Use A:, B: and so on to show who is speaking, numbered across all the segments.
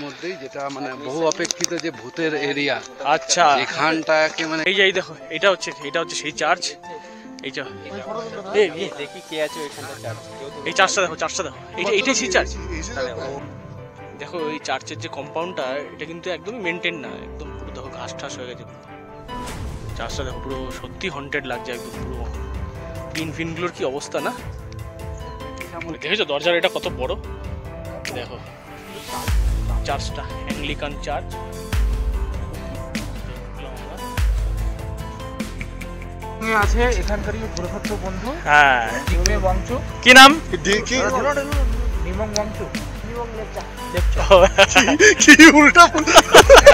A: মধ্যেই, যেটা মানে বহু অপেক্ষিত যে ভূতের এরিয়া।
B: আচ্ছা,
A: এখানটাকে মানে
B: এই দেখো, এটা হচ্ছে সেই চার্চ। এইটা
C: দেখি কে আছে ওইখানটা চার্চ।
B: এই চার্চটা দেখো, এইটাই সেই চার্চ। দেখো এই চার্চের যে কম্পাউন্ডটা, এটা কিন্তু একদমই মেনটেন না, একদম পুরো দেখো ঘাস ঠাস হয়ে গেছে। চার্চটা দেখো পুরো সত্যি হন্টেড লাগছে, একদম পুরো পিনগুলোর কি অবস্থা না। দেখেছো দরজার এটা কত বড়, দেখো চার্চটা অ্যাংলিকান চার্চ।
C: আছে এখানকারই প্রখ্যাত বন্ধু।
B: হ্যাঁ,
C: বংশ।
B: কি নাম?
C: নিমং বংশ।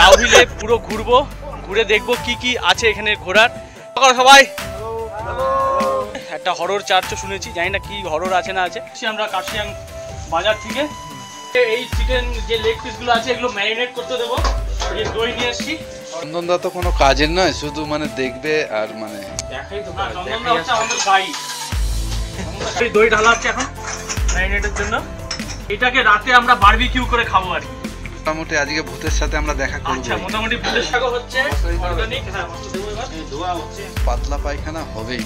B: ডাউহিলে পুরো ঘুরবো, ঘুরে দেখবো কি কি আছে এখানে ঘোরার। সবাই একটা হরর চার্চও শুনেছি, জানি না কি হরর আছে না আছে। আমরা কার্শিয়াং বাজার থেকে এই চিকেন যে লেগ পিস গুলো আছে এগুলো ম্যারিনেট করতে দেবো। দই নিয়ে এসছি।
A: চন্দনদা তো কোনো কাজের নয়, শুধু মানে দেখবে আর মানে
B: চন্দনদা হচ্ছে আমাদের গাইড। দই ঢালা হচ্ছে এখন ম্যারিনেটের জন্য। এটাকে রাতে আমরা বারবিকিউ করে খাবো আর কি।
A: মোটামুটি আজকে ভূতের সাথে আমরা দেখা করব।
B: আচ্ছা, মোটামুটি ভূতের শাক হচ্ছে অর্গানিক।
A: পাতলা পায়খানা হবেই,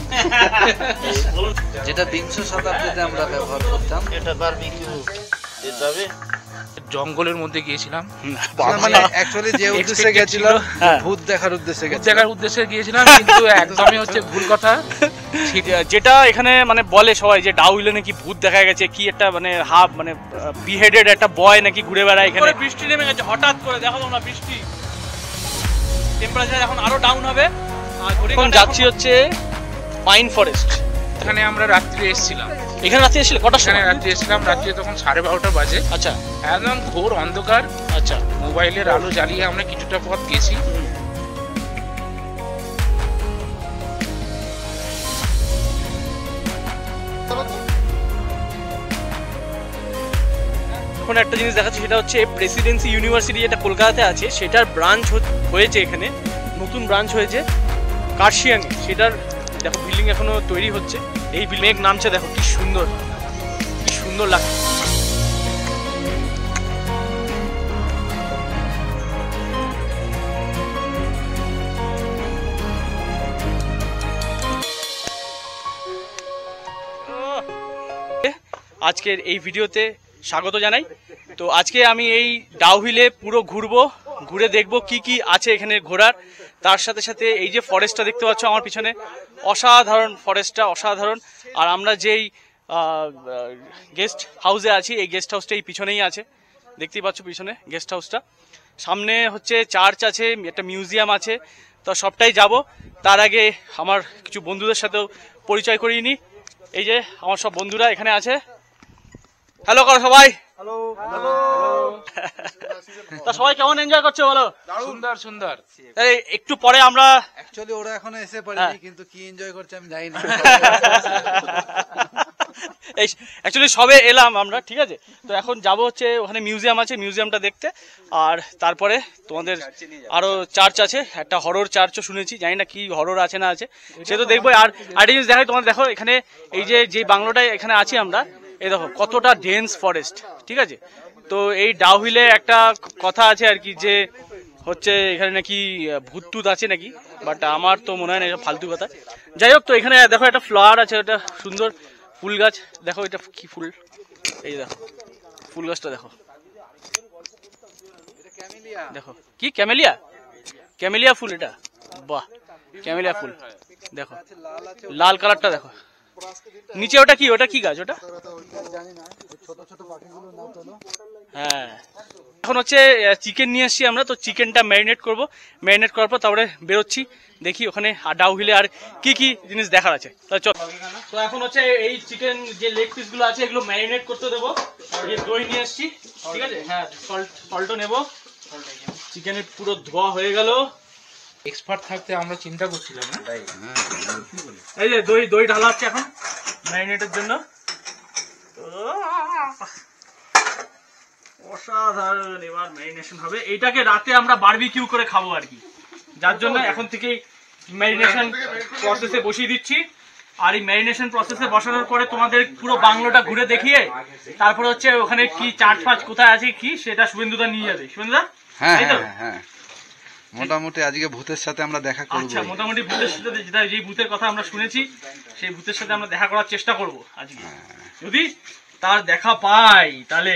A: যেটা 20 শতাব্দীতে আমরা ব্যবহার করতাম।
C: এটা বারবিকিউ দিতে হবে। জঙ্গলের মধ্যে গিয়েছিলাম,
A: মানে অ্যাকচুয়ালি যে উদ্দেশ্যে গেছিলাম ভূত দেখার উদ্দেশ্যে গিয়েছিলাম,
C: কিন্তু একদমই হচ্ছে ভুল কথা।
B: যেটা এখানে মানে বলে সবাই যে ডাউহিলে নাকি ভূত দেখা গেছে, কি একটা মানে হাফ মানে বিহেডেড একটা বয় নাকি ঘুরে বেড়ায় এখানে। বৃষ্টি নেমে গেছে হঠাৎ করে, দেখো তোমরা বৃষ্টি। টেম্পারেচার এখন আরো ডাউন হবে। এখন যাচ্ছি হচ্ছে পাইন ফরেস্ট।
C: এখানে আমরা রাত্রে এসেছিলাম।
B: এখানে রাত্রে এসেছিল কটার সময়?
C: রাত্রে এসেছিলাম, রাত্রে তখন 12:30 বাজে।
B: আচ্ছা,
C: একদম ঘোর অন্ধকার।
B: আচ্ছা,
C: মোবাইলের আলো জ্বালিয়ে আমরা কিছুটা পথ গেছি।
B: এখন একটা জিনিস দেখাচ্ছি, সেটা হচ্ছে প্রেসিডেন্সি ইউনিভার্সিটি যেটা কলকাতাতে আছে, সেটার ব্রাঞ্চ হয়েছে এখানে, নতুন ব্রাঞ্চ হয়েছে কার্শিয়াংয়ে। সেটার দেখো বিল্ডিং এখনো তৈরি হচ্ছে। এই বিল্ডিং নামছে, দেখো কি সুন্দর, কি সুন্দর লাগছে। আজকের এই ভিডিওতে স্বাগত জানাই। তো আজকে আমি এই ডাউহিলে পুরো ঘুরবো, ঘুরে দেখবো কি কি আছে এখানে ঘোরার। তার সাথে সাথে এই যে ফরেস্টটা দেখতে পাচ্ছ আমার পিছনে, অসাধারণ ফরেস্টটা, অসাধারণ। আর আমরা যেই গেস্ট হাউসে আছি, এই গেস্ট হাউসটা এই পিছনেই আছে, দেখতেই পাচ্ছ পিছনে গেস্ট হাউসটা। সামনে হচ্ছে চার্চ আছে, একটা মিউজিয়াম আছে, তো সবটাই যাব। তার আগে আমার কিছু বন্ধুদের সাথেও পরিচয় করিয়ে নিই। এই যে আমার সব বন্ধুরা এখানে আছে। হ্যালো করো সবাই। Hello hello. তা সবাই কেমন এনজয় করছে বলো?
C: সুন্দর সুন্দর।
B: একটু পরে আমরা
A: অ্যাকচুয়ালি ওরা এখনো এসে পড়েনি, কিন্তু কি এনজয় করছে আমি জানি না।
B: এই অ্যাকচুয়ালি সবে এলাম আমরা, ঠিক আছে। তো এখন যাব হচ্ছে ওখানে মিউজিয়াম আছে, মিউজিয়ামটা দেখতে। আর তারপরে তোমাদের আরো চার্চ আছে, একটা হরর চার্চও শুনেছি, জানি না কি হরর আছে না আছে, সে তো দেখবো। আর একটা জিনিস দেখাই তোমাদের, দেখো এখানে এই যে বাংলোটায় এখানে আছি আমরা, এই দেখো কতটা ডেন্স ফরেস্ট, ঠিক আছে। তো এই ডাউহিলে একটা কথা আছে আর কি, যে হচ্ছে এখানে নাকি ভূত টুত আছে নাকি, বাট আমার তো মনে হয় না, এটা ফালতু কথা। যাই হোক, তো এখানে দেখো একটা ফ্লাওয়ার আছে, ওটা সুন্দর ফুল গাছ। দেখো এটা কি ফুল, এই দেখো ফুল গাছটা দেখো, দেখো কি ক্যামেলিয়া, ক্যামেলিয়া ফুল এটা, বাহ ক্যামেলিয়া ফুল। দেখো লাল কালারটা দেখো, নিচে ওটা কি গাছ ওটা? হ্যাঁ, এখন হচ্ছে চিকেন নিয়ে আসছি আমরা, তো চিকেনটা ম্যারিনেট করবো। ম্যারিনেট করার পর তারপরে বেরোচ্ছি, দেখি ওখানে ডাউহিলে আর কি কি জিনিস দেখার আছে। চল, তো এখন হচ্ছে এই চিকেন যে লেগ পিস গুলো আছে এগুলো ম্যারিনেট করতে দেবো। দই নিয়ে আসছি, ঠিক আছে। হ্যাঁ, সল্টও নেবো। চিকেনের পুরো ধোয়া হয়ে গেল।
C: এক্সপার্ট থাকতে আমরা চিন্তা করছিলাম না।
B: এই যে দই ঢালা হচ্ছে এখন ম্যারিনেটের জন্য। অসাধারণ, এবার ম্যারিনেশন হবে। এইটাকে রাতে আমরা বারবিকিউ করে খাবো আর কি, যার জন্য এখন থেকেই ম্যারিনেশন প্রসেসে বসিয়ে দিচ্ছি। আর এই ম্যারিনেশন প্রসেসে বসানোর পরে তোমাদের পুরো বাংলোটা ঘুরে দেখিয়ে তারপরে হচ্ছে ওখানে কি চাট ফাট কোথায় আছে কি সেটা শুভেন্দুদা নিয়ে যাবে। শুভেন্দুদা?
A: হ্যাঁ হ্যাঁ হ্যাঁ, মোটামুটি আজকে ভূতের সাথে আমরা দেখা করব।
B: আচ্ছা, মোটামুটি ভূতের সাথে যেই ভূতের কথা আমরা শুনেছি সেই ভূতের সাথে আমরা দেখা করার চেষ্টা করব আজকে। যদি তার দেখা পাই তাহলে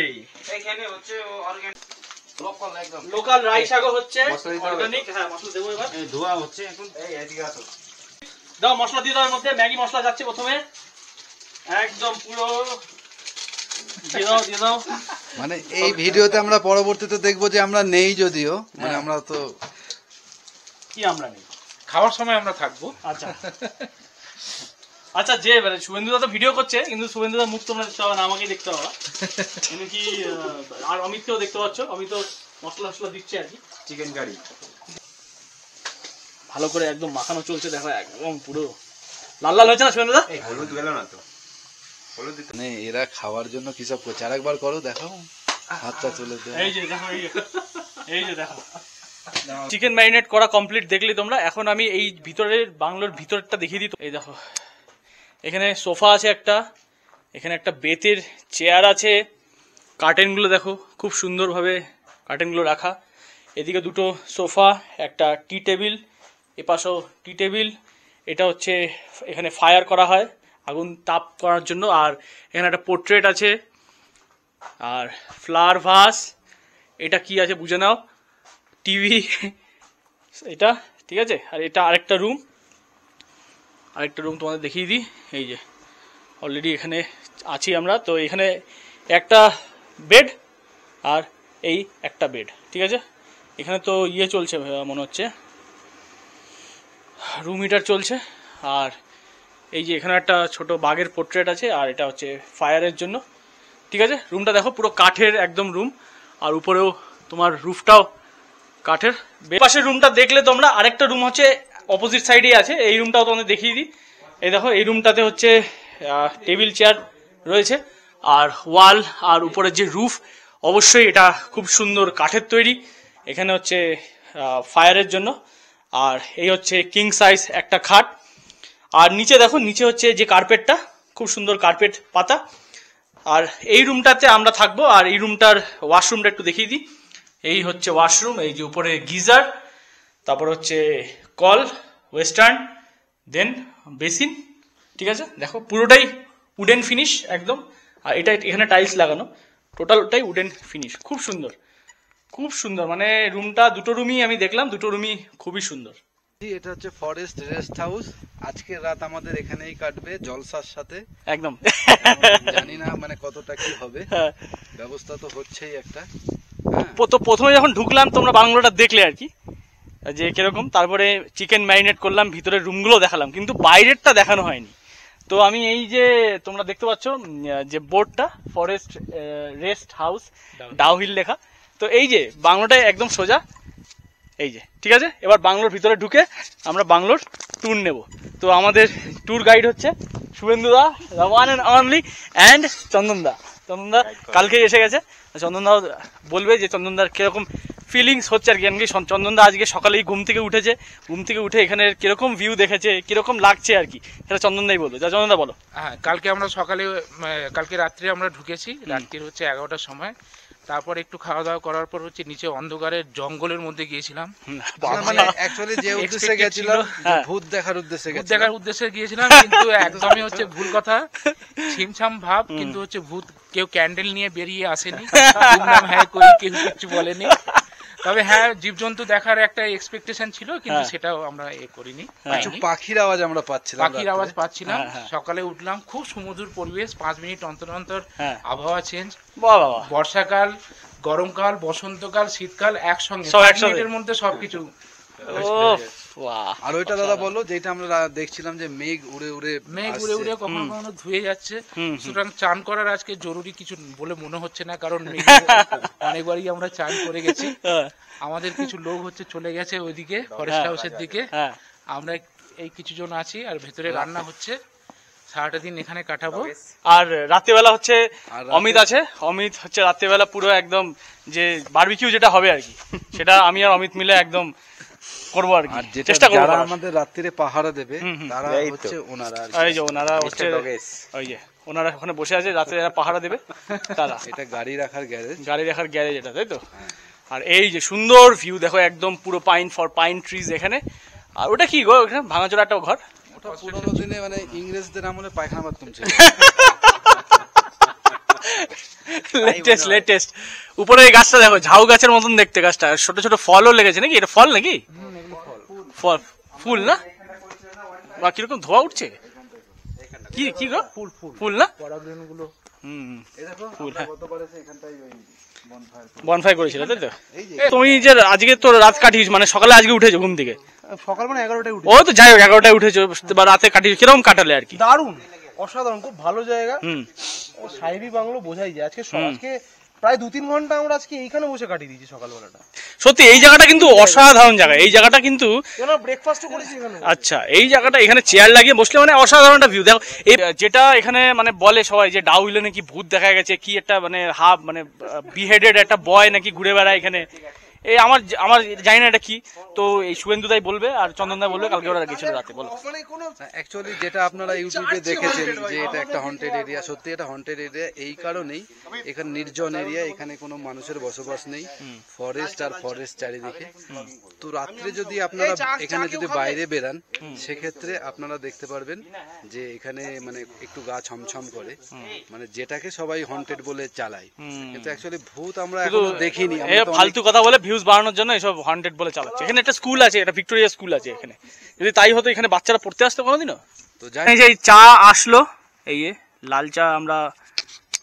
B: এখানে হচ্ছে লোকাল রাই শাক হচ্ছে অর্গানিক। হ্যাঁ, মশলা দেবো এবার। এই ধোয়া হচ্ছে এখন। এই এদিকে আসো, দাও মশলা দিয়ে দাও। এর মধ্যে ম্যাগি মশলা যাচ্ছে প্রথমে, একদম পুরো দিয়ে দাও।
A: মানে এই ভিডিওতে আমরা পরবর্তীতে দেখবো যে আমরা নেই, যদিও মানে আমরা তো
B: কি আমরা নেই,
C: খাওয়ার সময় আমরা থাকবো।
B: আচ্ছা আচ্ছা, যে শুভেন্দুদা তো ভিডিও করছে কিন্তু শুভেন্দুদার মুখ তোমরা দেখতে হবে না, আমাকেই দেখতে হবে। কিন্তু কি আর অমিতকেও দেখতে পাচ্ছ, অমিত মশলা মশলা দিচ্ছে আর কি। চিকেন কারি ভালো করে একদম মাখানো চলছে, দেখো একদম পুরো লাল লাল হয়েছে না শুভেন্দুদা?
D: হলুদ গেল না তো,
A: মানে এরা খাওয়ার জন্য কি সব করছে, আরেকবার করো, দেখাও হাতটা তুলে দাও।
B: এই যে দেখো, এই যে দেখো চিকেন ম্যারিনেট করা কমপ্লিট দেখলে তোমরা। এখন আমি এই ভিতরের বাংলোর ভিতরটা দেখিয়ে দিই। এই দেখো, এখানে সোফা আছে একটা, এখানে একটা বেতের চেয়ার আছে, কার্টেনগুলো দেখো খুব সুন্দরভাবে কার্টেনগুলো রাখা। এদিকে দুটো সোফা, একটা টি টেবিল, এপাশেও টি টেবিল। এটা হচ্ছে এখানে ফায়ার করা হয় আগুন তাপ করার জন্য। আর এখানে একটা পোর্ট্রেট আছে, আর ফ্লাওয়ার ভাস। এটা কি আছে বুঝে নাও, টিভি এটা, ঠিক আছে। আর এটা আরেকটা রুম তোমাদের দেখিয়ে দিই। এই যে অলরেডি এখানে আছি আমরা, তো এখানে একটা বেড আর এই একটা বেড, ঠিক আছে। এখানে তো ইয়ে চলছে মনে হচ্ছে, রুম হিটার চলছে। আর এই যে এখানে একটা ছোট বাঘের পোর্ট্রেট আছে, আর এটা হচ্ছে ফায়ারের জন্য, ঠিক আছে। রুমটা দেখো পুরো কাঠের একদম রুম, আর উপরেও তোমার রুফটাও কাঠের। পাশের রুমটা দেখলে তোমরা, আরেকটা রুম হচ্ছে অপোজিট সাইডেই আছে, এই রুমটাও তোমাদের দেখিয়ে দিই। এই দেখো, এই রুমটাতে হচ্ছে টেবিল চেয়ার রয়েছে, আর ওয়াল আর উপরের যে রুফ অবশ্যই এটা খুব সুন্দর কাঠের তৈরি। এখানে হচ্ছে ফায়ারের জন্য। আর এই হচ্ছে কিং সাইজ একটা খাট। আর নিচে দেখো, নিচে হচ্ছে যে কার্পেটটা, খুব সুন্দর কার্পেট পাতা। আর এই রুমটাতে আমরা থাকবো। আর এই রুমটার ওয়াশরুমটা একটু দেখিয়ে দিই। এই হচ্ছে ওয়াশরুম, এই যে উপরে গিজার, তারপর হচ্ছে কল, ওয়েস্টার্ন, দেন বেসিন, ঠিক আছে। দেখো পুরোটাই উডেন ফিনিশ একদম। আর এটা এখানে টাইলস লাগানো, টোটালটাই উডেন ফিনিশ, খুব সুন্দর খুব সুন্দর। মানে রুমটা, দুটো রুমই আমি দেখলাম, দুটো রুমই খুবই সুন্দর।
A: এটা হচ্ছে ফরেস্ট রেস্ট হাউস। আজকের রাত আমাদের এখানেই কাটবে জলসার সাথে,
B: একদম।
A: জানি না মানে কতটা কি হবে, ব্যবস্থা তো হচ্ছেই একটা।
B: তো প্রথমে যখন ঢুকলাম তোমরা বাংলোটা দেখলে আর কি যে কিরকম, তারপরে চিকেন ম্যারিনেট করলাম, ভিতরের রুমগুলো দেখালাম, কিন্তু বাইরেরটা দেখানো হয়নি। তো আমি এই যে তোমরা দেখতে পাচ্ছ যে বোর্ডটা, ফরেস্ট রেস্ট হাউস ডাউহিল লেখা, তো এই যে বাংলোটা একদম সোজা, এই যে, ঠিক আছে। এবার বাংলোর ভিতরে ঢুকে আমরা বাংলোর ট্যুর নেব। তো আমাদের ট্যুর গাইড হচ্ছে শুভেন্দুদা, the one and only, and চন্দনদা। চন্দনদা কালকেই এসে গেছে। চন্দনদা বলবে যে চন্দনদার কিরকম ফিলিংস হচ্ছে আর কি। এমনকি চন্দনদা আজকে সকালেই ঘুম থেকে উঠেছে, ঘুম থেকে উঠে এখানে কিরকম ভিউ দেখেছে, কিরকম লাগছে আর কি, সেটা চন্দনদাই বলবে। যা চন্দনদা বলো।
C: হ্যাঁ, কালকে আমরা সকালে, কালকে রাত্রে আমরা ঢুকেছি, রাত্রির হচ্ছে 11টার সময়। তারপর একটু খাওয়া দাওয়া করার পর হচ্ছে নিচে অন্ধকারের জঙ্গলের মধ্যে গিয়েছিলাম।
A: মানে অ্যাকচুয়ালি যে উদ্দেশ্যে গেছিলাম, ভূত দেখার উদ্দেশ্যে গিয়েছিলাম, কিন্তু একদমই হচ্ছে ভুল কথা, ছিমছাম ভাব। কিন্তু হচ্ছে ভূত, কেউ ক্যান্ডেল নিয়ে বেরিয়ে আসেনি, হ্যাঁ কই, কেউ কিছু বলেনি। তবে হ্যাঁ, জীবজন্তু দেখার একটা এক্সপেকটেশন ছিল, কিন্তু সেটাও আমরা করিনি। পাখির আওয়াজ আমরা পাচ্ছিলাম।
C: সকালে উঠলাম, খুব সুমধুর পরিবেশ, 5 মিনিট অন্তর অন্তর আবহাওয়া চেঞ্জ। বর্ষাকাল, গরমকাল, বসন্তকাল, শীতকাল একসঙ্গে, 5 মিনিটের মধ্যে সবকিছু।
A: আর ওইটা দাদা বলো, যেটা আমরা দেখছিলাম যে মেঘ উড়ে উড়ে
C: কখনো কখনো ধুয়ে যাচ্ছে। সুতরাং চান করার আজকে জরুরি কিছু বলে মনে হচ্ছে না, কারণ অনেকবারই আমরা চান করে গেছি। আমাদের কিছু লোক হচ্ছে চলে গেছে ওইদিকে ফরেস্ট হাউসের দিকে, আমরা এই কিছু জন আছি। আর ভেতরে রান্না হচ্ছে, সারাটা দিন এখানে কাটাবো।
B: আর রাত্রিবেলা হচ্ছে অমিত আছে, অমিত হচ্ছে রাত্রিবেলা পুরো একদম যে বারবিকিউ যেটা হবে আর কি, সেটা আমি আর অমিত মিলে একদম করবো আর কি, চেষ্টা করবো।
D: যারা আমাদের রাত্রিরে পাহারা দেবে তারা হচ্ছে ওনারা,
B: এই যে ওনারা হচ্ছে ওই যে ওনারা ওখানে বসে আছে, রাতে যারা পাহারা দেবে তারা।
D: এটা গাড়ি রাখার গ্যারেজ,
B: গাড়ি রাখার গ্যারেজ এটা, তাই তো? আর এই যে সুন্দর ভিউ দেখো, একদম পুরো পাইন ট্রিজ এখানে। আর ওটা কি গো, ওখানে ভাঙাচোরা একটা ঘর?
D: ওটা পুরোনো দিনে মানে ইংরেজদের আমলে পায়খানা বাথরুম ছিল।
B: লেটেস্ট। উপরে এই গাছটা দেখো, ঝাউ গাছের মতন দেখতে গাছটা, ছোট ছোট ফলও লেগেছে নাকি? এটা ফল নাকি? ফল, ফুল না? বা কিরকম ধোয়া উঠছে, কি কি গো? ফুল না? ফুল, হ্যাঁ। বনফায়ার করেছিল, তাই তো? তুমি যে আজকে তো রাত কাটিস, মানে সকালে আজকে উঠেছো ঘুম থেকে?
E: সকাল মানে 11টায় উঠে।
B: ও তো যাই হোক, 11টায় উঠেছো বা রাতে কাটিস, কিরকম কাটালে আর কি?
E: দারুণ, অসাধারণ, খুব ভালো জায়গা। ও সাহেবি বাংলো বোঝাই যায়। আজকে প্রায় 2-3 ঘন্টা আমরা আজকে এইখানে বসে কাটিয়ে দিয়েছি সকালবেলাটা।
B: সত্যি এই জায়গাটা কিন্তু অসাধারণ জায়গা, এই জায়গাটা কিন্তু।
E: ব্রেকফাস্টও করেছি এখানে।
B: আচ্ছা, এই জায়গাটা, এখানে চেয়ার লাগিয়ে বসলে মানে অসাধারণ একটা ভিউ। দেখো এই যেটা এখানে মানে বলে সবাই যে ডাউহিলে নাকি ভূত দেখা গেছে, কি একটা মানে হাফ মানে বিহেডেড একটা বয় নাকি ঘুরে বেড়ায় এখানে। এই আমার জানি না এটা কি, তো এই শুভেন্দুদাই বলবে আর চন্দনদা বলবে, কালকে ওরা গেছিল রাতে। বলো।
D: অ্যাকচুয়ালি যেটা আপনারা ইউটিউবে দেখেছেন যে এটা একটা হন্টেড এরিয়া, সত্যি এটা হন্টেড এরিয়া এই কারণেই, এখানে নির্জন এরিয়া, এখানে কোনো মানুষের বসবাস নেই, ফরেস্ট আর ফরেস্ট চারিদিকে। তো রাত্রে যদি আপনারা এখানে যদি বাইরে বেরান, সেক্ষেত্রে আপনারা দেখতে পারবেন যে এখানে মানে একটু গা ছমছম করে, মানে যেটাকে সবাই হন্টেড বলে চালায়, কিন্তু অ্যাকচুয়ালি ভূত আমরা এখনো দেখিনি।
B: ফালতু কথা বলে ভিউজ বাড়ানোর জন্য এসব হন্টেড বলে চালাচ্ছে। এখানে একটা স্কুল আছে, একটা ভিক্টোরিয়া স্কুল আছে এখানে, যদি তাই হতো এখানে বাচ্চারা পড়তে আসতো কোনোদিনও।
D: তো
B: যে চা আসলো, এই লাল চা আমরা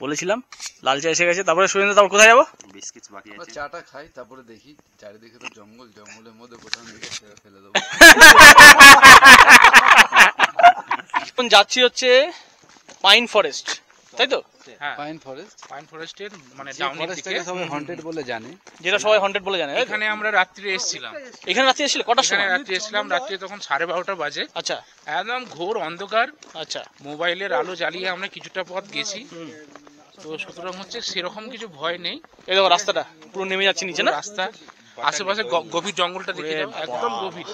B: বলেছিলাম, লাল চা এসে গেছে। তারপরে সুরেন্দ্র, তারপর কোথায় যাবো? বিস্কিট বাকি আছে,
D: চাটা খাই, তারপরে দেখি চারিদিকে তো জঙ্গল, জঙ্গলের মধ্যে কোথাও ফেলে দেবো।
B: এখন যাচ্ছি হচ্ছে পাইন ফরেস্ট, তাই তো?
D: পাইন
C: ফরেস্টের মানে ডাউনের দিকে
D: সবাই হন্টেড বলে জানে,
B: যেটা সবাই হন্টেড বলে জানে।
C: এখানে আমরা রাত্রে এসেছিলাম।
B: এখানে রাত্রে এসেছিল কটার সময়?
C: রাত্রে এসেছিলাম, রাত্রে তখন 12:30 বাজে।
B: আচ্ছা,
C: একদম ঘোর অন্ধকার।
B: আচ্ছা,
C: মোবাইলের আলো জ্বালিয়ে আমরা কিছুটা পথ গেছি, তো সুতরাং হচ্ছে সেরকম কিছু ভয় নেই।
B: এই দেখো রাস্তাটা পুরো নেমে যাচ্ছে নিচে না?
C: রাস্তা আশেপাশে গভীর জঙ্গলটা দেখে যাও, একদম গভীর,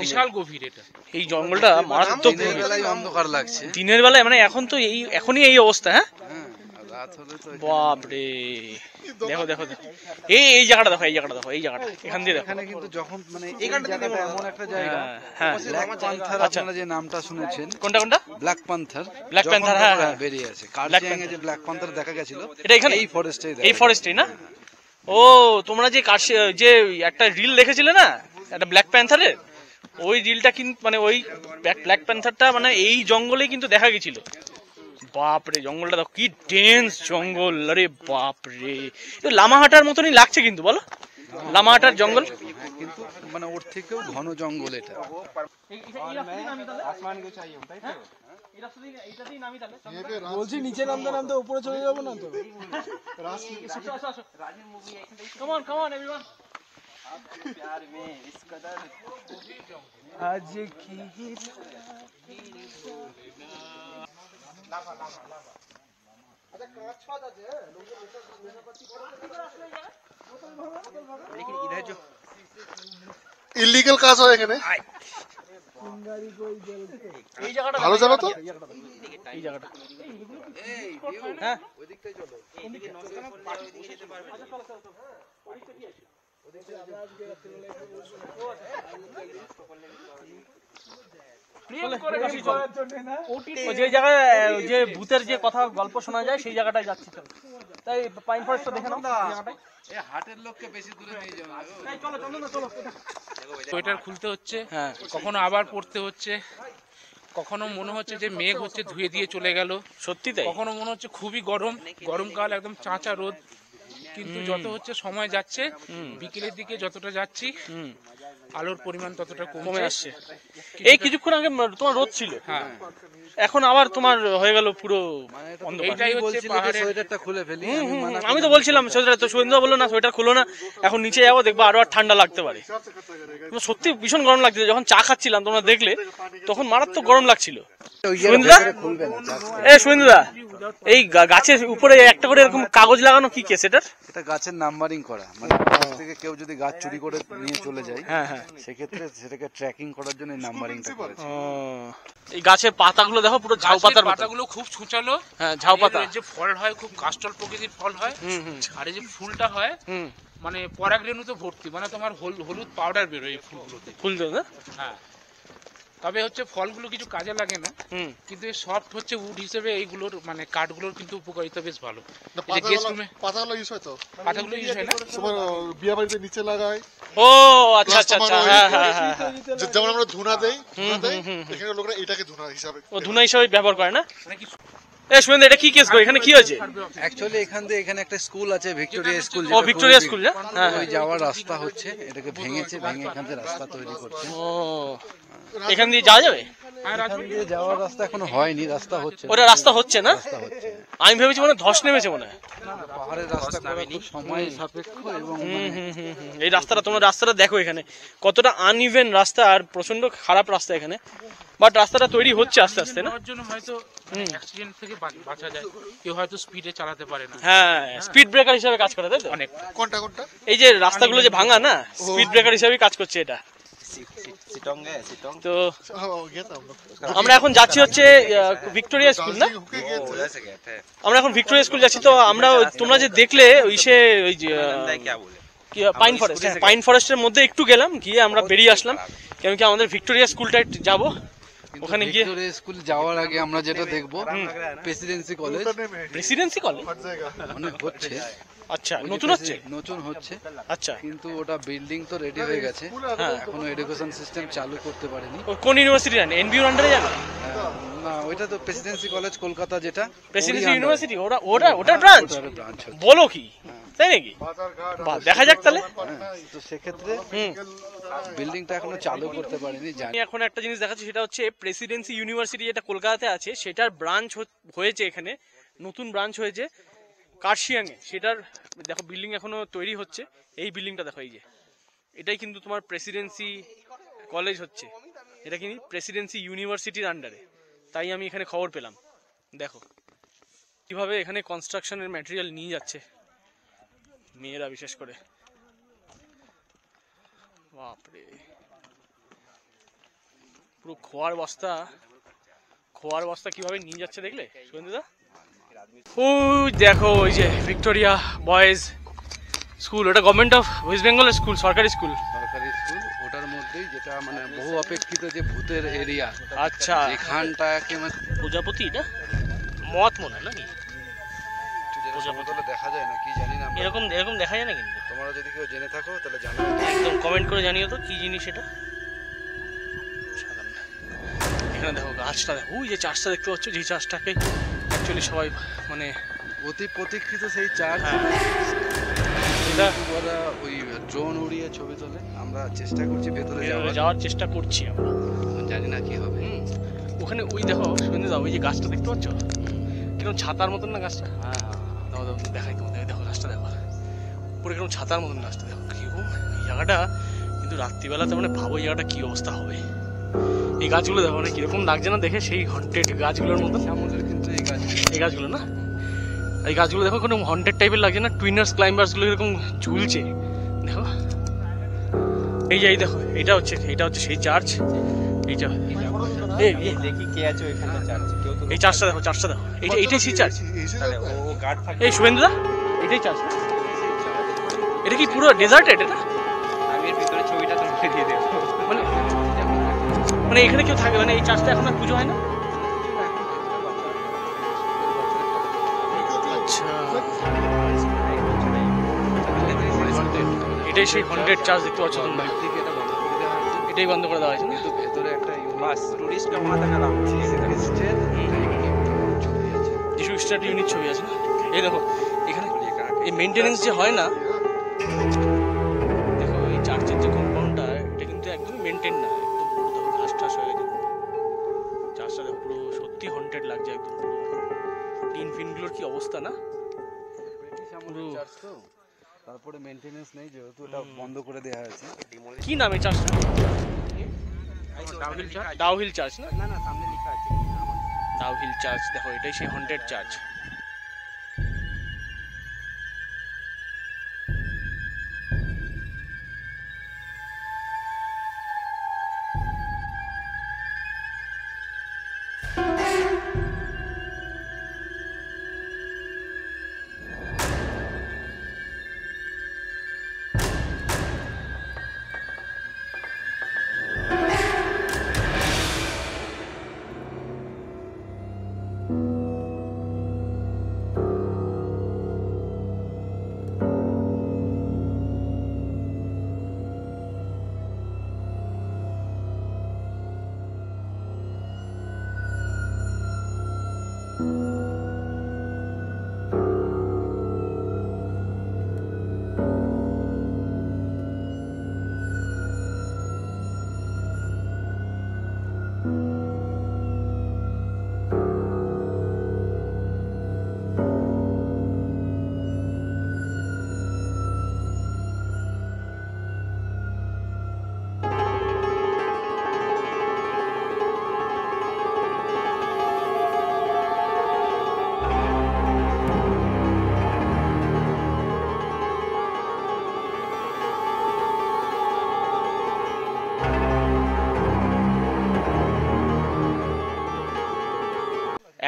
C: বিশাল গভীর। এটা
B: এই জঙ্গলটা মারাত্মক
D: অন্ধকার লাগছে
B: দিনের বেলায়, মানে এখন তো এখনই এই অবস্থা। হ্যাঁ, বাপরে, দেখো দেখো এই জায়গাটা দেখো, এই জায়গাটা দেখো, এই জায়গাটা এখান দিয়ে দেখো।
D: এখানে কিন্তু যখন মানে এই জায়গাটা এমন একটা জায়গা,
B: হ্যাঁ,
D: ব্ল্যাক প্যান্থার, আপনারা যে নামটা শুনেছেন।
B: কোনটা কোনটা?
D: Black panther.
B: হ্যাঁ,
D: বেরিয়ে আছে কার্জিয়াং এ যে ব্ল্যাক প্যান্থার দেখা গেছিল,
B: এটা এখানে
D: এই ফরেস্টে,
B: এই ফরেস্টে না? ও, তোমরা যে একটা রিল দেখেছিলে না একটা ব্ল্যাক প্যান্থারের, ওই রিলটা কিন্তু মানে ওই ব্ল্যাক প্যান্থারটা মানে এই জঙ্গলে কিন্তু দেখা গেছিল। বাপরে, জঙ্গলটা দেখো কি ডেন্স জঙ্গল, আরে বাপরে, লামাহাটার মতনই লাগছে কিন্তু, বলো? লামাহাটার জঙ্গল,
D: কিন্তু মানে ওর থেকেও ঘন জঙ্গল এটা।
E: বলছি নিচে নামতে নামতে উপরে চলে যাবো না তো? আজ কি
F: ইলিগাল কাজ হয় এখানে।
B: এই জায়গাটা
F: ভালো জায়গা তো,
B: এই জায়গাটা।
D: হ্যাঁ,
B: যে জায়গায় যে ভূতের যে কথা গল্প শোনা যায় সেই জায়গাটায় যাচ্ছি, তাই পাইন ফরেস্টটা দেখে নাও।
D: এই হাটের লোককে বেশি দূরে নিয়ে যাও না।
C: সোয়েটার খুলতে হচ্ছে,
B: হ্যাঁ,
C: কখনো আবার পড়তে হচ্ছে, কখনো মনে হচ্ছে যে মেঘ হচ্ছে ধুয়ে দিয়ে চলে গেল,
B: সত্যি তাই।
C: কখনো মনে হচ্ছে খুবই গরম, গরমকাল একদম চাঁচা রোদ। কিন্তু যত হচ্ছে সময় যাচ্ছে, বিকেলের দিকে যতটা যাচ্ছি আলোর পরিমাণ ততটা কমে আসছে।
B: এই কিছুক্ষণ আগে তোমার রোদ ছিল,
C: হ্যাঁ,
B: এখন আবার তোমার হয়ে গেল পুরো।
C: এইটাই হচ্ছে পাহাড়ের।
D: সোয়েটারটা খুলে ফেলি,
B: আমি তো বলছিলাম সোয়েটার, তো সুরেন্দ্র বললো না সোয়েটার খুলো না, এখন নিচে যাবো, দেখবো আরো আর ঠান্ডা লাগতে পারে। সত্যি ভীষণ গরম লাগছিল, যখন চা খাচ্ছিলাম তোমরা দেখলে, তখন মারাত্মক গরম লাগছিল। সুরেন্দ্রদা, এই সুরেন্দ্রদা, এই গাছের উপরে একটা করে এরকম কাগজ লাগানো, কি কেস এটার?
D: এটা গাছের নাম্বারিং করা, মানে গাছ থেকে কেউ যদি গাছ চুরি করে নিয়ে চলে যায় সেক্ষেত্রে সেটাকে ট্র্যাকিং করার জন্য এই নাম্বারিংটা করেছে।
B: এই গাছের পাতাগুলো দেখো পুরো ঝাউ পাতার মতো।
C: পাতাগুলো খুব ছুঁচালো,
B: হ্যাঁ ঝাউ পাতা।
C: যে ফল হয় খুব কাস্টল প্রকৃতির ফল হয়, আর এই যে ফুলটা হয় মানে পরাগরেণুতে ভর্তি, মানে তোমার হলুদ পাউডার বেরোয় এই ফুলগুলোতে।
B: ফুল না?
C: হ্যাঁ, তবে হচ্ছে ফলগুলো কিছু কাজে লাগে না, কিন্তু সফট হচ্ছে উড হিসেবে এইগুলোর মানে কাঠগুলোর কিন্তু উপকারিতা বেশ ভালো।
F: পাতাগুলো ইউজ হয় তো,
C: পাতাগুলো ইউজ হয় না
F: তোমার বিয়ে বাড়িতে নিচে লাগায়।
B: ও আচ্ছা আচ্ছা আচ্ছা, হ্যাঁ হ্যাঁ হ্যাঁ,
F: যেমন আমরা ধুনা দেই, এখানে লোকরা এটাকে ধুনা হিসাবে,
B: ও ধুনা হিসাবে ব্যবহার করে না? এ শুনেন, এটা কি কেস গো, এখানে কি হয়েছে?
D: অ্যাকচুয়ালি এখানে একটা স্কুল আছে, ভিক্টোরিয়া স্কুল।
B: ও ভিক্টোরিয়া স্কুল, হ্যাঁ,
D: ওই যাওয়ার রাস্তা হচ্ছে, এটাকে ভেঙে এখান থেকে রাস্তা তৈরি করছে।
B: ও এখান দিয়ে যাওয়া যাবে?
D: এখান দিয়ে যাওয়ার রাস্তা এখনো হয়নি, রাস্তা হচ্ছে।
B: ওটা রাস্তা হচ্ছে না? আমি ভেবেছি মনে ধস নেমেছে মনে হয়।
D: পাহাড়ের রাস্তা করা খুব সময় সাপেক্ষ, এবং
B: এই রাস্তাটা, তোমরা রাস্তাটা দেখো এখানে কতটা আনইভেন রাস্তা আর প্রচন্ড খারাপ রাস্তা এখানে, বাট রাস্তাটা তৈরি হচ্ছে আস্তে আস্তে না?
C: জন্য হয়তো অ্যাক্সিডেন্ট থেকে বাঁচা যায়, কেউ হয়তো স্পিডে চালাতে পারে না।
B: হ্যাঁ, স্পিড ব্রেকার হিসেবে কাজ করে, তাই তো?
C: অনেক।
F: কোনটা
B: এই যে রাস্তাগুলো যে ভাঙা না, স্পিড ব্রেকার হিসেবে কাজ করছে এটা। তো আমরা এখন যাচ্ছি হচ্ছে ভিক্টোরিয়া স্কুল না? আমরা এখন ভিক্টোরিয়া স্কুল যাচ্ছি। তো আমরা তোমরা যে দেখলে ওই যে পাইন ফরেস্ট, পাইন ফরেস্টের মধ্যে একটু গেলাম, গিয়ে আমরা বেরিয়ে আসলাম, কেন কি আমাদের ভিক্টোরিয়া স্কুলটা যাব। ওখানে গিয়ে
D: ভিক্টোরিয়া স্কুল যাওয়ার আগে আমরা যেটা দেখবো প্রেসিডেন্সি কলেজ।
B: প্রেসিডেন্সি কলেজ
D: মানে হচ্ছে,
B: আচ্ছা নতুন হচ্ছে, আচ্ছা,
D: কিন্তু ওটা বিল্ডিং তো রেডি হয়ে গেছে, এখনো এডুকেশন সিস্টেম চালু করতে পারেনি।
B: কোন ইউনিভার্সিটি জানেন? এনবিউর আন্ডারে যাবে
D: না, ওইটা তো প্রেসিডেন্সি কলেজ কলকাতা, যেটা
B: প্রেসিডেন্সি ইউনিভার্সিটি, ওটার ব্রাঞ্চ। বলো কি, তাই নাকি? বাহ, দেখা যাক তাহলে।
D: তো সেক্ষেত্রে বিল্ডিংটা এখনো চালু করতে পারেনি।
B: আমি এখন একটা জিনিস দেখাচ্ছি, সেটা হচ্ছে প্রেসিডেন্সি ইউনিভার্সিটি যেটা কলকাতাতে আছে, সেটার ব্রাঞ্চ হয়েছে এখানে, নতুন ব্রাঞ্চ হয়েছে কার্শিয়াংয়ে। সেটার দেখো বিল্ডিং এখনো তৈরি হচ্ছে। এই বিল্ডিংটা দেখো, এই যে এটাই কিন্তু তোমার প্রেসিডেন্সি কলেজ হচ্ছে, এটা কিন্তু প্রেসিডেন্সি ইউনিভার্সিটির আন্ডারে। তাই আমি এখানে খবর পেলাম। দেখো কিভাবে এখানে কনস্ট্রাকশনের ম্যাটেরিয়াল নিয়ে যাচ্ছে মেয়েরা, বিশেষ করে। বাপরে, পুরো খোয়ার বস্তা কিভাবে নিয়ে যাচ্ছে দেখলে সুগন্ধিদা? ওই দেখো, ওই যে ভিক্টোরিয়া বয়েজ স্কুল, ওটা গভর্নমেন্ট অফ ওয়েস্ট বেঙ্গলের স্কুল, সরকারি স্কুল।
D: ওটার মধ্যেই যেটা মানে বহু অপেক্ষিত যে ভূতের এরিয়া,
B: আচ্ছা,
D: এখানটাকে
B: প্রজাপতি, এটা মত মনে হয় নাকি?
D: দেখা যায় না কি জানি না,
B: এরকম দেখা যায় না, কিন্তু
D: তোমরা যদি কেউ জেনে থাকো তাহলে জানাও,
B: একদম কমেন্ট করে জানিও তো কি জিনিস এটা। এখানে দেখো গাছটা, দেখো ওই যে চার্চটা দেখতে পাচ্ছ, যে চার্চটাকে অ্যাকচুয়ালি সবাই মানে
D: অতি প্রতীক্ষিত সেই চার্চ।
B: এটা
D: ওরা ওই ড্রোন উড়িয়ে ছবি তোলে, আমরা চেষ্টা করছি ভেতরে
B: যাওয়ার চেষ্টা করছি আমরা,
D: জানি না কি হবে।
B: ওখানে ওই দেখো সুগন্ধি দাও, ওই যে গাছটা দেখতে পাচ্ছ, কিরকম ছাতার মতন না গাছটা? হ্যাঁ, দেখাই তোমাদের, দেখো গাছটা দেখো, পুরো কিরকম ছাতার মতন গাছটা দেখো, কিরকম এই জায়গাটা। কিন্তু রাত্রিবেলাতে মানে ভাবো এই জায়গাটা কি অবস্থা হবে। এই গাছগুলো দেখো না কিরকম লাগছে না দেখে, সেই হন্টেড গাছগুলোর মতন।
D: কিন্তু
B: এই গাছগুলো না, এই গাছগুলো দেখো কোনো হন্টেড টাইপের লাগছে না? টুইনার্স ক্লাইম্বার্স গুলো এরকম ঝুলছে দেখো। এই যে এই দেখো, এটা হচ্ছে সেই চার্চ। এইটা
G: দেখি কে আছে ওইখানে চার্চ, কেউ তো
B: এই চার্চটা দেখো, এইটাই সেই চার্চ। এই শুভেন্দুদা, এটাই চার্চ। এটা কি পুরো ডেজার্টেড? এটা
G: আমি এর ভিতরে ছবিটা তোমাকে দিয়ে দেবো।
B: মানে এখানে কেউ থাকে, মানে এই চার্চটা এখন আর পুজো হয় না? আচ্ছা, এটাই সেই হন্টেড চার্চ দেখতে পাচ্ছ তোমরা। এটাই বন্ধ করে দেওয়া হয়েছে, কিন্তু
D: ভেতরে একটা
G: বাস টুরিস্ট মাথা না
B: যিশু খ্রিস্টের ইউনিট ছবি আছে না? এই দেখো এখানে এই মেইনটেনেন্স যে হয় না, দেখো এই চার্চের যে কম্পাউন্ডটা, এটা কিন্তু একদম মেইনটেইন না, একদম পুরো দেখো ঘাস টাস হয়ে গেছে। চার্চটা দেখো পুরো সত্যি হন্টেড লাগছে, একদম পুরো টিন ফিনগুলোর কি অবস্থা না? পুরো
D: তারপরে মেইনটেনেন্স নেই, যেহেতু এটা বন্ধ করে দেওয়া হয়েছে।
B: কি নাম এই চার্চটা? ডাউহিল চার্চ না?
G: না সামনে লেখা আছে
B: ডাউহিল চার্চ। দেখো এটাই সেই হন্টেড চার্চ।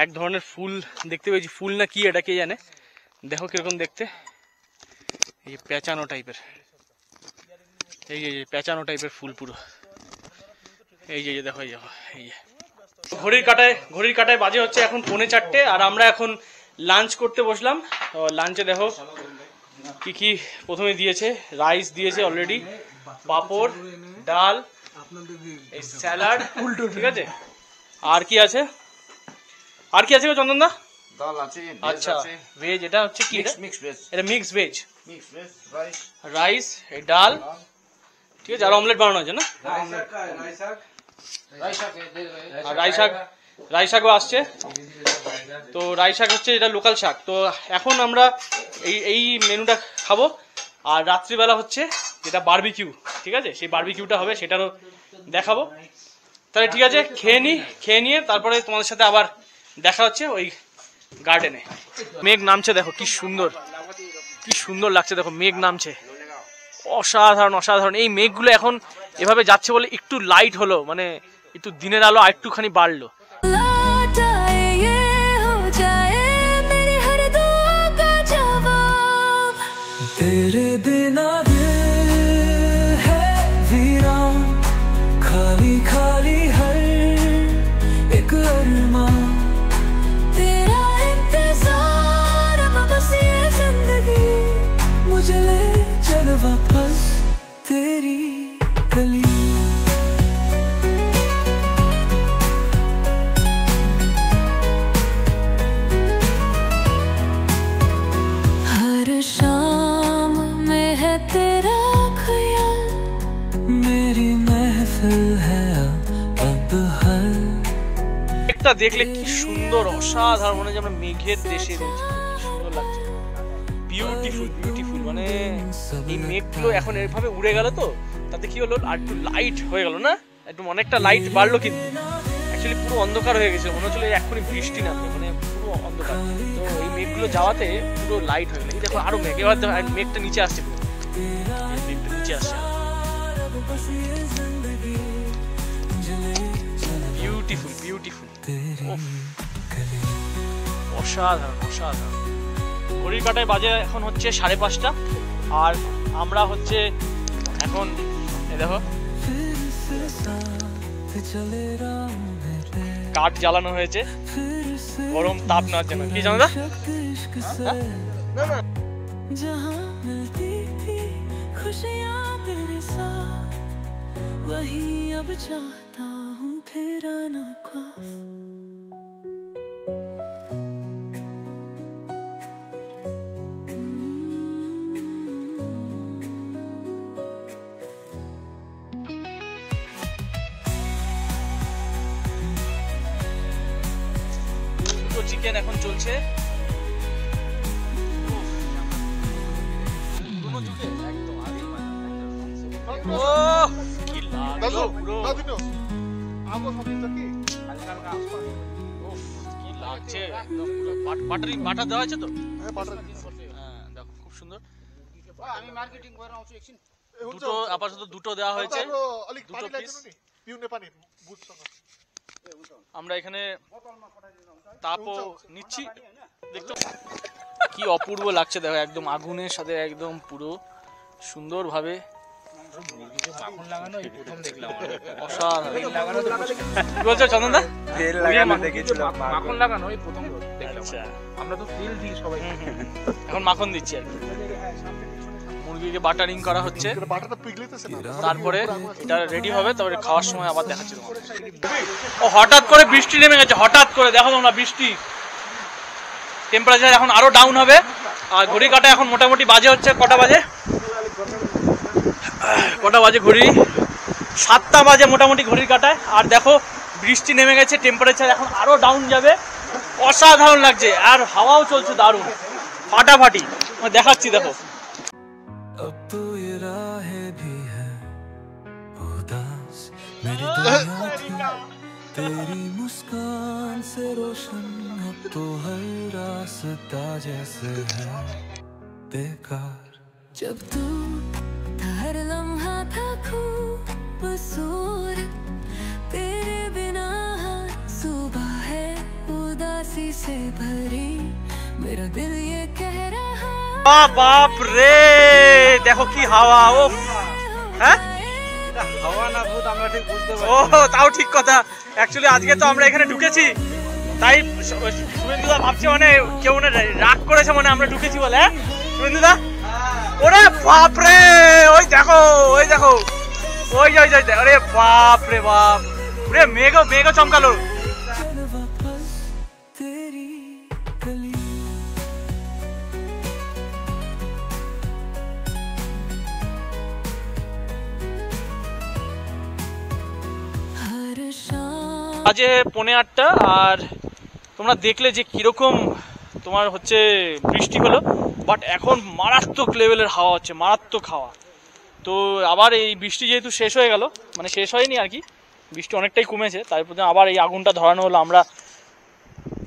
B: এক ধরনের ফুল দেখতে পেয়েছি, ফুল না কি এটা কে জানে। দেখো কিরকম দেখতে, এই পেঁচানো টাইপের, এই যে পেঁচানো টাইপের ফুল পুরো। এই যে দেখো, এই দেখো, এই যে ঘড়ির কাটায় বাজে হচ্ছে এখন 4:45, আর আমরা এখন লাঞ্চ করতে বসলাম। লাঞ্চে দেখো কি কি প্রথমে দিয়েছে। রাইস দিয়েছে অলরেডি, পাঁপড়, ডাল, এই স্যালাড, ঠিক আছে। আর কি আছে, আর কি আছে গো চন্দন দা?
H: ডাল আছে,
B: আচ্ছা ভেজ, এটা হচ্ছে কি?
H: মিক্স ভেজ,
B: এটা মিক্স ভেজ,
H: রাইস,
B: রাইস, এই ডাল, ঠিক আছে। আর অমলেট বানানো আছে না? আর রাই শাকও আসছে। তো রাই শাক হচ্ছে এটা লোকাল শাক। তো এখন আমরা এই মেনুটা খাবো, আর রাত্রিবেলা হচ্ছে যেটা বারবিকিউ, ঠিক আছে, সেই বারবিকিউটা হবে, সেটারও দেখাবো। তাহলে ঠিক আছে, খেয়ে নিয়ে তারপরে তোমাদের সাথে আবার দেখা হচ্ছে ওই গার্ডেনে। মেঘ নামছে, দেখো কি সুন্দর লাগছে, দেখো মেঘ নামছে, অসাধারণ। এই মেঘগুলো এখন এভাবে যাচ্ছে বলে একটু লাইট হলো, মানে একটু দিনের আলো আর একটুখানি বাড়লো। দেখলে কি সুন্দর, অসাধারণ, মনে হয় আমরা মেঘের দেশে রয়েছি, কি সুন্দর লাগছে, বিউটিফুল। মানে এই মেঘগুলো এখন এভাবে উড়ে গেল, তো তাতে কি হলো, আর একটু লাইট হয়ে গেল না, একটু অনেকটা লাইট বাড়লো, কিন্তু অ্যাকচুয়ালি পুরো অন্ধকার হয়ে গেছে, মনে হচ্ছিল এক্ষুনি বৃষ্টি নামবে, মানে পুরো অন্ধকার। তো এই মেঘগুলো যাওয়াতে পুরো লাইট হয়ে গেল। এই দেখো আরো মেঘ, এবার মেঘটা নিচে আসছে, পুরো মেঘটা নিচে আসছে, বিউটিফুল, অসাধারণ। ঘড়ির কাটায় বাজে এখন হচ্ছে 5:30, আর আমরা হচ্ছে এখন দেখো কাঠ জ্বালানো হয়েছে, গরম তাপ নেওয়ার জন্য। কি জানো দা? চিকেন এখন চলছে, বাটা দেওয়া আছে তো, দেখো খুব সুন্দর। দুটো আপাতত দুটো দেওয়া হয়েছে, দুটো পিস। আমরা এখানে তাপও নিচ্ছি, দেখতে কি অপূর্ব লাগছে, দেখো একদম আগুনের সাথে একদম পুরো সুন্দর ভাবে
C: মাখন লাগানো এই প্রথম দেখলাম।
B: বলছো চন্দন দা?
G: তেল লাগানো দেখেছিলাম,
C: মাখন লাগানো এই প্রথম দেখলাম।
B: আচ্ছা,
C: আমরা তো তেল দিই সবাই,
B: এখন মাখন দিচ্ছি আর কি। মুরগিকে বাটারিং করা হচ্ছে, তারপরে এটা রেডি হবে, তারপরে খাওয়ার সময় আবার দেখাচ্ছি তোমাদের। ও হঠাৎ করে বৃষ্টি নেমে গেছে, হঠাৎ করে দেখো তোমরা বৃষ্টি, টেম্পারেচার এখন আরো ডাউন হবে। আর ঘড়ি কাটা এখন মোটামুটি বাজে হচ্ছে কটা বাজে ঘড়ি 7টা বাজে মোটামুটি ঘড়ির কাটায়। আর দেখো বৃষ্টি নেমে গেছে, টেম্পারেচার এখন আরো ডাউন যাবে, অসাধারণ লাগছে, আর হাওয়াও চলছে দারুণ ফাটাফাটি, দেখাচ্ছি দেখো।
I: तेरी मुस्कान से रोशन अब तो हर रास्ता जैसे है बेकार, जब तू हर लम्हा था खूबसूरत, तेरे बिना हर सुबह है उदासी।
B: বাপ রে, দেখো কি হাওয়া। ও হ্যাঁ,
D: হাওয়া না ভূত আমরা ঠিক বুঝতে
B: ও তাও ঠিক কথা। অ্যাকচুয়ালি আজকে তো আমরা এখানে ঢুকেছি, তাই শুভেন্দুদা ভাবছে মানে কেউ মানে রাগ করেছে মানে আমরা ঢুকেছি বলে। হ্যাঁ শুভেন্দুদা, ওরে বাপ রে, ওই দেখো ওই দেখো ওই ওই ওই, আরে বাপ রে বাপ রে, মেঘ চমকালো। আজ 8:30 আর তোমরা দেখলে যে কিরকম তোমার হচ্ছে বৃষ্টি হলো, বাট এখন মারাত্মক লেভেলের হাওয়া হচ্ছে, মারাত্মক হাওয়া। তো আবার এই বৃষ্টি যেহেতু শেষ হয়ে গেল, মানে শেষ হয়নি আর কি, বৃষ্টি অনেকটাই কমেছে, তারপর আবার এই আগুনটা ধরানো হলো। আমরা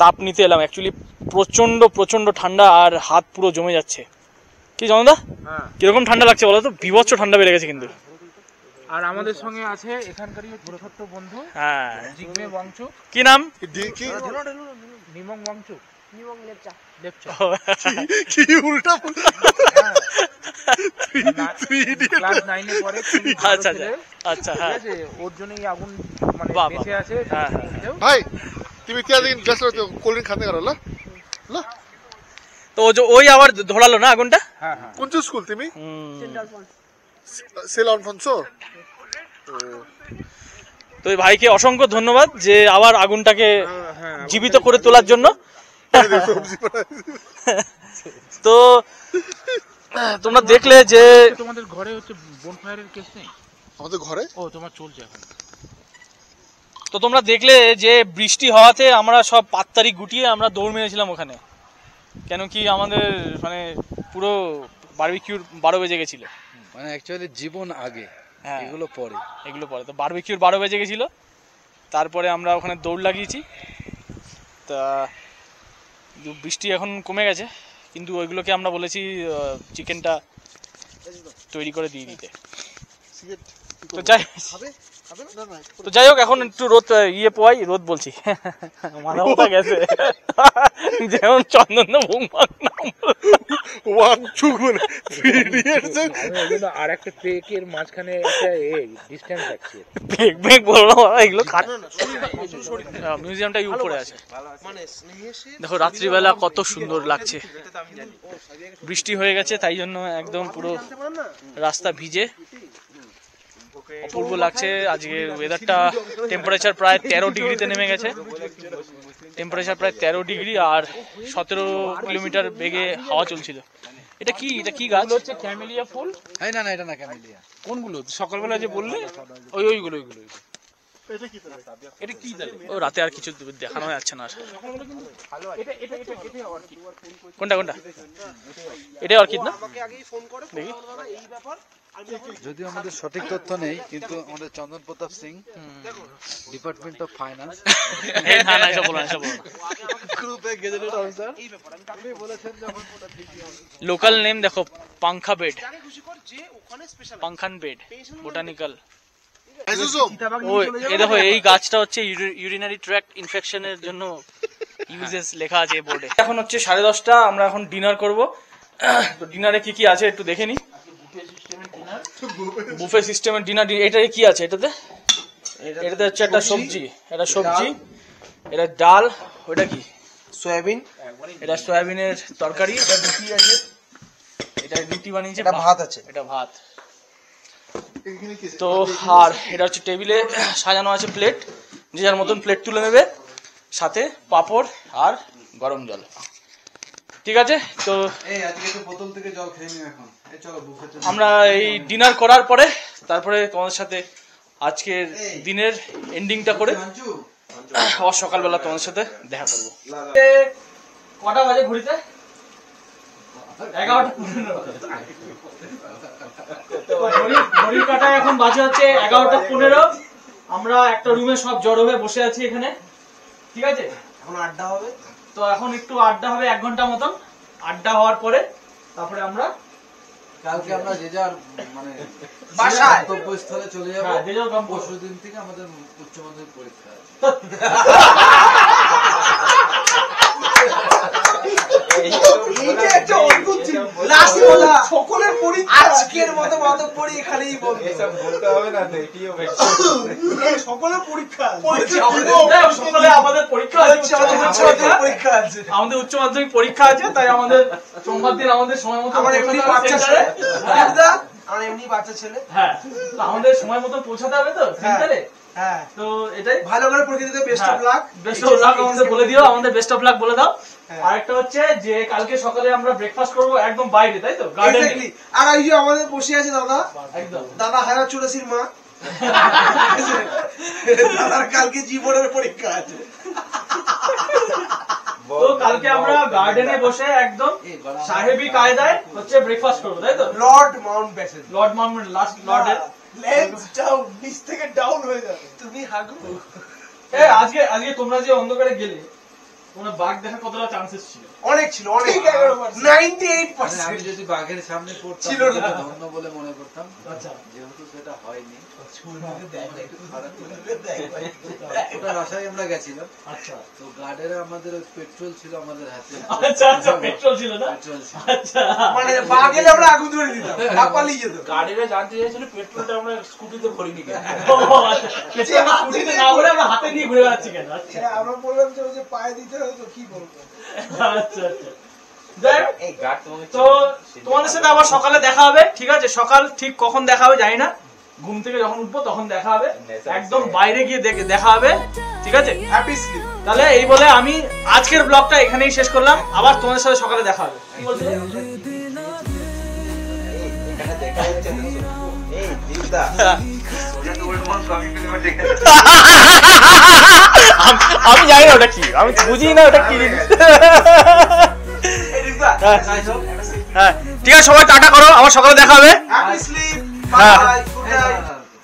B: তাপ নিতে এলাম। অ্যাকচুয়ালি প্রচণ্ড ঠান্ডা আর হাত পুরো জমে যাচ্ছে। কি জনদা, কিরকম ঠান্ডা লাগছে বলো তো? বিভৎস ঠান্ডা বেড়ে গেছে কিন্তু।
C: আর আমাদের সঙ্গে আছে এখানকারই ছোট্ট বন্ধু,
B: হ্যাঁ,
C: জিগমে ওয়াংচুক।
B: কি নাম?
C: নিমং ওয়াংচুক।
F: কি উল্টা
C: ক্লাস 9 এ পড়ে।
B: আচ্ছা হ্যাঁ,
C: ওর জন্যই আগুন মানে বেঁচে আছে।
F: ভাই তুমি কি আদিন গ্লাস কোল্ড ড্রিঙ্ক খাতে গেল না?
B: তো ওই আবার ধরালো না আগুনটা।
C: হ্যাঁ,
F: কোন স্কুল তুমি? সেল আলফান্সো।
B: তো এই ভাইকে অসংখ্য ধন্যবাদ যে আবার আগুনটাকে জীবিত করে তোলার জন্য। তো তোমরা দেখলে যে
C: তোমাদের ঘরে হচ্ছে বনফায়ারের কেস নেই?
F: আমাদের ঘরে
C: ও তোমার চলছে এখন।
B: তো তোমরা দেখলে যে বৃষ্টি হওয়াতে আমরা সব পাত্তারি গুটিয়ে আমরা দৌড় মেরেছিলাম ওখানে, কেন কি আমাদের মানে পুরো বারবিকিউর 12 বেজে গেছিল।
D: মানে অ্যাকচুয়ালি জীবন আগে, এগুলো পরে।
B: তো বারবিকিউর 12 বেজে গেছিল, তারপরে আমরা ওখানে দৌড় লাগিয়েছি। তা বৃষ্টি এখন কমে গেছে, কিন্তু ওইগুলোকে আমরা বলেছি চিকেনটা তৈরি করে দিয়ে দিতে। তো যাই হোক, এখন একটু রোদ পোয়াই, রোদ বলছি মাথা মাথা গেছে যেমন চন্দন
C: আর একটা পেকের মাঝখানে একটা ডিসটেন্স রাখছি।
B: পেক বললো এগুলো মিউজিয়ামটা উপরে আছে। দেখো রাত্রিবেলা কত সুন্দর লাগছে, বৃষ্টি হয়ে গেছে তাই জন্য একদম পুরো রাস্তা ভিজে, অপূর্ব লাগছে। আজকে ওয়েদারটা টেম্পারেচার প্রায় 13 ডিগ্রিতে নেমে গেছে, টেম্পারেচার প্রায় 13 ডিগ্রি, আর 17 কিলোমিটার বেগে হাওয়া চলছিল। এটা কি গাছ?
C: হচ্ছে ক্যামেলিয়া ফুল।
D: না এটা না ক্যামেলিয়া।
C: কোনগুলো সকালবেলা যে বললে? ওইগুলো এটা কি তাহলে?
B: ও রাতে আর কিছু দেখানো যাচ্ছে না। কোনটা এটা অর্কিড না? দেখি,
D: যদিও আমাদের সঠিক তথ্য নেই, কিন্তু আমাদের Chandan Pratap Singh, department of finance,
B: local name দেখো পাংখা বেড, পাংখান বেড বোটানিক্যাল। ও এই দেখো, এই গাছটা হচ্ছে ইউরিনারি ট্র্যাক্ট ইনফেকশনের জন্য ইউজেস লেখা আছে বোর্ডে। এখন হচ্ছে 10:30, আমরা এখন ডিনার করব। তো ডিনারে কি আছে একটু দেখে নি। বুফে সিস্টেমের ডিনার। এটাতে কি আছে? এটাতে হচ্ছে একটা সবজি, এটা ডাল, ওটা কি
E: সয়াবিন,
B: এটা সয়াবিনের তরকারি, এটা রুটি আছে, এটা রুটি বানিয়েছে,
E: এটা ভাত আছে,
B: এটা ভাত। তো আর এটা হচ্ছে টেবিলে সাজানো আছে প্লেট, যে যার মতন প্লেট তুলে নেবে, সাথে পাঁপড় আর গরম জল। ঠিক আছে, তো
D: বোতল থেকে জল খেয়ে নিও এখন।
B: আমরা এই ডিনার করার পরে তারপরে তোমাদের সাথে আজকের দিনের এন্ডিংটা করে আবার সকালবেলা তোমাদের সাথে দেখা করবো। কটা বাজে ঘুরিতে? 11:15। ঘড়ির কাটায় এখন বাজে হচ্ছে 11:15। আমরা একটা রুমে সব জড়ো হয়ে বসে আছি এখানে, ঠিক আছে?
E: এখন আড্ডা হবে।
B: তো এখন একটু আড্ডা হবে 1 ঘন্টা মতন। আড্ডা হওয়ার পরে তারপরে আমরা
D: কালকে আমরা যে যার মানে
E: বাসায়
D: গন্তব্যস্থলে চলে যাব।
B: যে যার
D: পরশু দিন থেকে আমাদের উচ্চ মাধ্যমিক পরীক্ষা আছে।
E: সকলের পরীক্ষা আজকের মতো মাতব্বরি এখানেই বলবে
G: বলতে হবে না তো, এটিও
E: সকলের পরীক্ষা
B: সকলে আমাদের পরীক্ষা আছে, আমাদের উচ্চ মাধ্যমিক পরীক্ষা আছে, তাই আমাদের সোমবার দিন আমাদের সময় মতো
E: আমার এমনি বাচ্চা ছেলে,
B: হ্যাঁ আমাদের সময় মতো পৌঁছাতে হবে তো সেন্টারে।
E: হ্যাঁ,
B: তো এটাই
E: ভালো করে পরীক্ষা দিতে best of luck.
B: Best of luck আমাদের বলে দিও, আমাদের বেস্ট অফ লাক বলে দাও। আরেকটা হচ্ছে যে কালকে সকালে আমরা ব্রেকফাস্ট করবো একদম বাইরে, তাই তো গার্ডেনে।
E: আর এই যে আমাদের বসে আছে দাদা, একদম দাদা হাজার চুরাশির মা, দাদার কালকে জীবনের পরীক্ষা আছে।
B: তো কালকে আমরা গার্ডেনে বসে একদম সাহেবি কায়দায় হচ্ছে ব্রেকফাস্ট করবো, তাই তো?
E: Lord Mountbatten,
B: Lord mount last লর্ডের
E: লেটস ডাউন, নিচ থেকে ডাউন হয়ে যাবে। তুমি হাগু।
B: আজকে তোমরা যে অন্ধকারে গেলে, তোমরা বাঘ দেখার কতটা চান্সেস ছিল?
E: অনেক ছিল, অনেক 98%।
D: আমি যদি বাঘের সামনে পড়তাম
E: ছিল না,
D: ধন্য বলে মনে করতাম। আচ্ছা, যেহেতু সেটা হয়নি, ওটা বাসায় আমরা গেছিলাম। আচ্ছা, তো গার্ডের আমাদের পেট্রোল ছিল আমাদের হাতে।
B: আচ্ছা আচ্ছা, পেট্রোল ছিল না?
E: আচ্ছা, মানে বাঘ এলে আমরা আগুন ধরে দিতাম, বাঘ পালিয়ে যেত।
C: গাড়িটা জানতে চাইছিল পেট্রোলটা আমরা স্কুটিতে ভরিনি কেন।
B: স্কুটিতে না ভরে আমরা হাতে নিয়ে ঘুরে বেড়াচ্ছি কেন? আচ্ছা,
E: আমরা বললাম যে পায়ে দিতে হবে, তো কি বলবো।
B: আচ্ছা আচ্ছা, তো তোমাদের সাথে আবার সকালে দেখা হবে, ঠিক আছে? সকাল ঠিক কখন দেখা হবে জানি না, ঘুম থেকে যখন উঠবো তখন দেখা হবে, একদম বাইরে গিয়ে দেখা হবে, ঠিক আছে?
E: Happy sleep.
B: তাহলে এই বলে আমি আজকের ব্লগটা এখানেই শেষ করলাম, আবার তোমাদের সাথে সকালে দেখা হবে। কি বলছো? আমি জানি না ওটা কি, আমি বুঝি না ওটা কি জিনিস। হ্যাঁ ঠিক আছে, সবাই টাটা করো, আবার সকালে দেখা হবে।
E: Happy sleep, bye bye, good night.